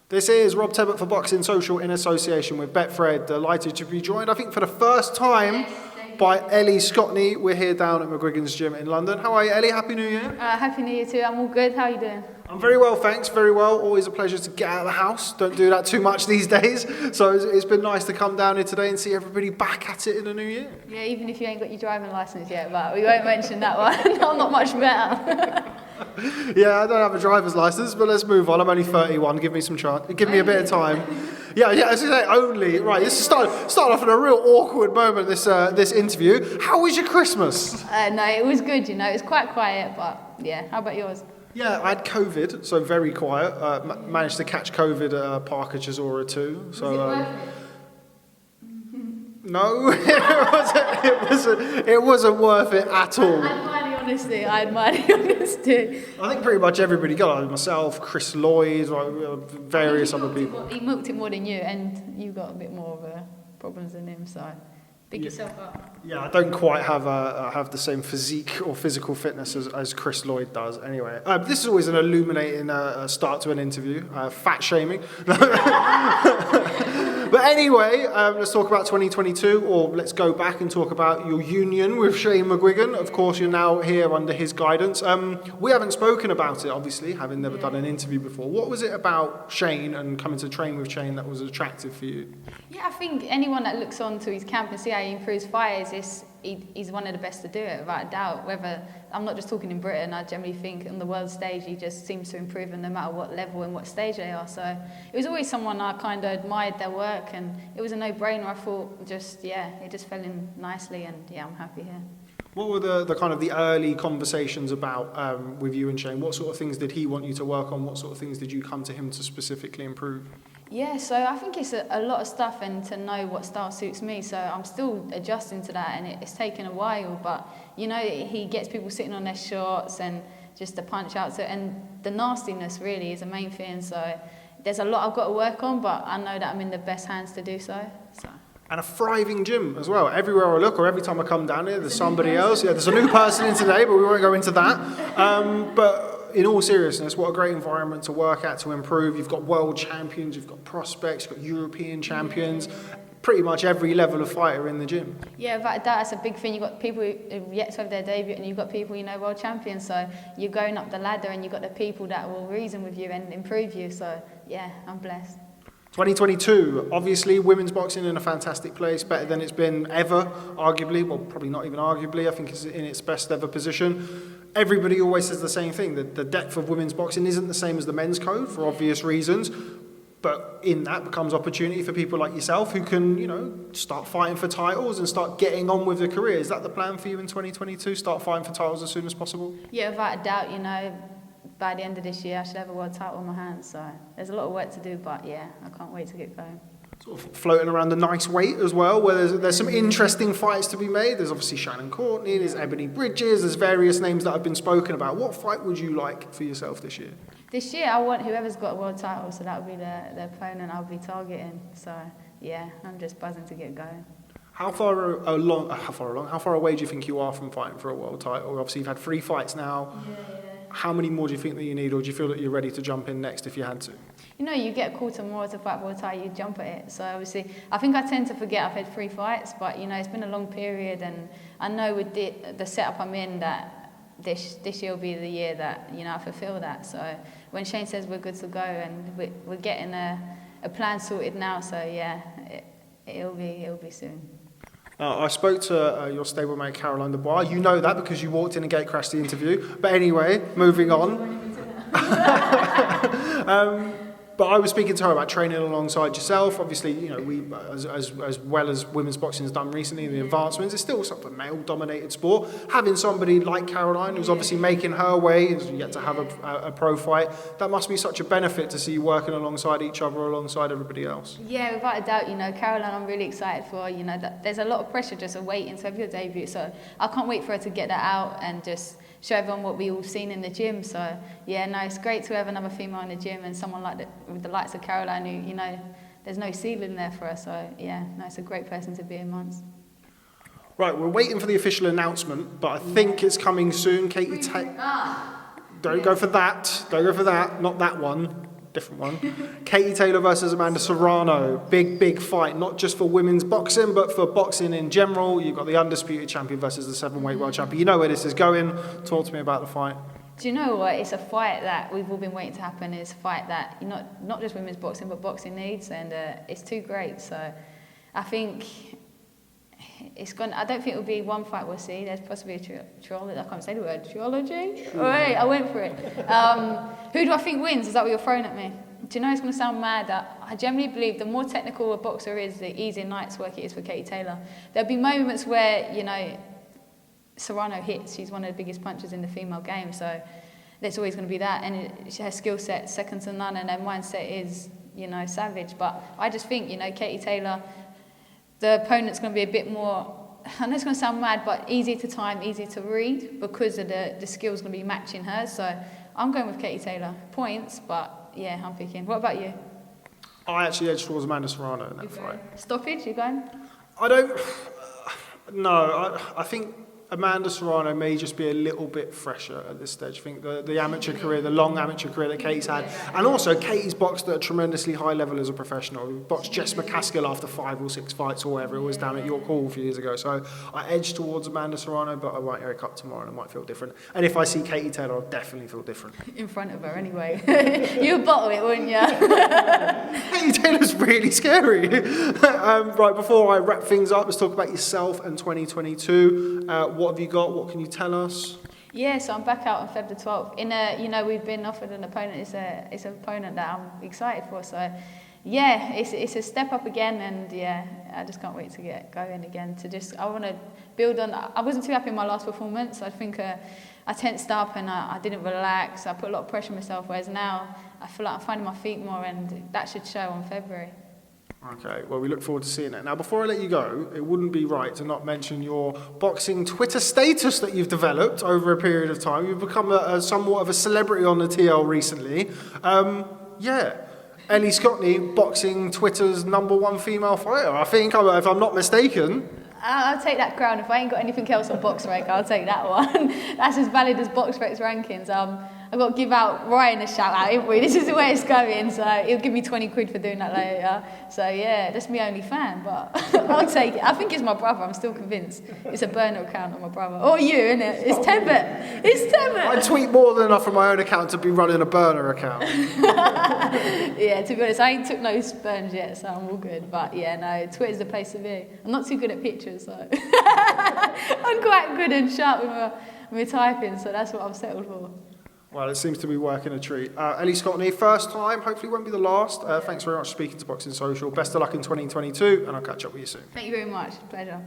This is Rob Tebbutt for Boxing Social in association with Betfred. Delighted to be joined, I think for the first time, by Ellie Scotney. We're here down at McGuigan's gym in London. How are you, Ellie? Happy New Year. Happy New Year too. I'm all good. How are you doing? I'm very well, thanks. Very well. Always a pleasure to get out of the house. Don't do that too much these days. So it's been nice to come down here today and see everybody back at it in the new year. Yeah, even if you ain't got your driving licence yet, but we won't mention that one. I'm not much better. Yeah, I don't have a driver's license, but let's move on. I'm only 31. Give me some chance. Give me a bit of time. Yeah. As I say, only. Right. This is start off in a real awkward moment. This interview. How was your Christmas? No, it was good. It was quite quiet, but yeah. How about yours? Yeah, I had COVID, so very quiet. Managed to catch COVID at Parker Chisora too. So. Was it worth it? No, it wasn't worth it at all. I admire the honesty. I think pretty much everybody got it. Myself, Chris Lloyd, various other people. He milked it more than you, and you got a bit more of problems than him, so pick yourself up. Yeah, I don't quite have the same physique or physical fitness as Chris Lloyd does. Anyway, this is always an illuminating start to an interview. Fat shaming. But anyway, let's talk about 2022, or let's go back and talk about your union with Shane McGuigan. Of course, you're now here under his guidance. We haven't spoken about it, obviously, having never done an interview before. What was it about Shane and coming to train with Shane that was attractive for you? Yeah, I think anyone that looks on to his camp and see how he improves fighters, he's one of the best to do it, without a doubt. Whether I'm not just talking in Britain, I generally think on the world stage he just seems to improve no matter what level and what stage they are. So it was always someone I kind of admired their work, and it was a no-brainer. I thought it just fell in nicely, and I'm happy here. What were the kind of the early conversations about with you and Shane? What sort of things did he want you to work on? What sort of things did you come to him to specifically improve? Yeah, so I think it's a lot of stuff, and to know what style suits me. So I'm still adjusting to that, and it's taken a while. But he gets people sitting on their shots and just the punch outs, and the nastiness really is the main thing. So there's a lot I've got to work on, but I know that I'm in the best hands to do so. And a thriving gym as well. Everywhere I look, or every time I come down here, there's somebody else. Yeah, there's a new person in today, but we won't go into that. But in all seriousness, what a great environment to work at, to improve. You've got world champions, you've got prospects, you've got European champions, pretty much every level of fighter in the gym. Yeah, that's a big thing. You've got people who've yet to have their debut, and you've got people, world champions. So you're going up the ladder, and you've got the people that will reason with you and improve you. So yeah, I'm blessed. 2022, obviously women's boxing in a fantastic place, better than it's been ever, arguably. Well, probably not even arguably. I think it's in its best ever position. Everybody always says the same thing, that the depth of women's boxing isn't the same as the men's code for obvious reasons. But in that becomes opportunity for people like yourself who can, start fighting for titles and start getting on with their career. Is that the plan for you in 2022? Start fighting for titles as soon as possible? Yeah, without a doubt, by the end of this year I should have a world title in my hands. So there's a lot of work to do, but yeah, I can't wait to get going. Sort of floating around a nice weight as well, where there's some interesting fights to be made. There's obviously Shannon Courtney, there's Ebony Bridges, there's various names that have been spoken about. What fight would you like for yourself this year? This year I want whoever's got a world title, so that would be the opponent I'll be targeting. So yeah, I'm just buzzing to get going. How far away do you think you are from fighting for a world title? Obviously you've had 3 fights now. Yeah. How many more do you think that you need, or do you feel that you're ready to jump in next if you had to? You get a quarter more to fight for a title, you jump at it. So obviously, I think I tend to forget I've had 3 fights, but it's been a long period, and I know with the setup I'm in that this year will be the year that I fulfil that. So when Shane says we're good to go, and we're getting a plan sorted now, so yeah, it'll be soon. I spoke to your stablemate Caroline Dubois. You know that because you walked in and gate crashed the interview. But anyway, moving on. But I was speaking to her about training alongside yourself. Obviously, we, as well as women's boxing has done recently, the advancements, it's still sort of a male-dominated sport. Having somebody like Caroline, who's obviously making her way, who's yet to have a pro fight, that must be such a benefit to see you working alongside each other, alongside everybody else. Yeah, without a doubt, Caroline, I'm really excited for. That there's a lot of pressure just waiting to have your debut. So I can't wait for her to get that out and just show everyone what we all seen in the gym. So yeah, no, it's great to have another female in the gym and someone with the likes of Caroline who, there's no ceiling there for her. So yeah, no, it's a great person to be amongst. Right, we're waiting for the official announcement, but I think it's coming soon. Katie, don't go for that. Don't go for that. Not that one. different one. Katie Taylor versus Amanda Serrano. Big fight, not just for women's boxing, but for boxing in general. You've got the undisputed champion versus the 7-weight world champion. You know where this is going. Talk to me about the fight. Do you know what? It's a fight that we've all been waiting to happen. It's a fight that not just women's boxing, but boxing needs, and it's too great. So I think it's gonna. I don't think it'll be one fight we'll see. There's possibly a trilogy. I can't say the word trilogy. Oh, wait, I went for it. Who do I think wins? Is that what you're throwing at me? Do you know it's going to sound mad? I generally believe the more technical a boxer is, the easier night's work it is for Katie Taylor. There'll be moments where Serrano hits. She's one of the biggest punchers in the female game, so there's always going to be that. And her skill set second to none, and her mindset is savage. But I just think Katie Taylor, the opponent's going to be a bit more. I know it's going to sound mad, but easy to time, easy to read because of the skills going to be matching hers. So I'm going with Katie Taylor points, but yeah, I'm picking. What about you? I actually edge towards Amanda Serrano in that fight. Stoppage? You going? I don't. No, I think Amanda Serrano may just be a little bit fresher at this stage. I think the amateur career, the long amateur career that Katie's had, and also Katie's boxed at a tremendously high level as a professional. Boxed Jess McCaskill after 5 or 6 fights or whatever it was down at York Hall a few years ago. So I edge towards Amanda Serrano, but I might Eric up tomorrow and I might feel different. And if I see Katie Taylor, I'll definitely feel different. In front of her anyway. You'd bottle it, wouldn't you? Katie Taylor's really scary. Right, before I wrap things up, let's talk about yourself and 2022. What have you got? What can you tell us? Yeah, so I'm back out on Feb the 12th. We've been offered an opponent. It's an opponent that I'm excited for. So, yeah, it's a step up again, and yeah, I just can't wait to get going again. I want to build on. I wasn't too happy in my last performance. I think I tensed up and I didn't relax. I put a lot of pressure on myself. Whereas now I feel like I'm finding my feet more, and that should show on February. Okay, well, we look forward to seeing it. Now, before I let you go, it wouldn't be right to not mention your boxing Twitter status that you've developed over a period of time. You've become somewhat of a celebrity on the TL recently. Ellie Scotney, boxing Twitter's #1 female fighter. I think, if I'm not mistaken. I'll take that crown. If I ain't got anything else on BoxRec, I'll take that one. That's as valid as BoxRec's rankings. I've got to give out Ryan a shout out, haven't we? This is the way it's going, so he'll give me 20 quid for doing that later. So yeah, that's my only fan, but I'll take it. I think it's my brother, I'm still convinced. It's a burner account on my brother. Or you, innit? It's Tebbutt. It's Tebbutt. I tweet more than enough from my own account to be running a burner account. Yeah, to be honest, I ain't took no spurns yet, so I'm all good. But yeah, no, Twitter's the place to be. I'm not too good at pictures, so I'm quite good and sharp with my typing, so that's what I've settled for. Well, it seems to be working a treat. Ellie Scotney, first time, hopefully won't be the last. Thanks very much for speaking to Boxing Social. Best of luck in 2022, and I'll catch up with you soon. Thank you very much. Pleasure.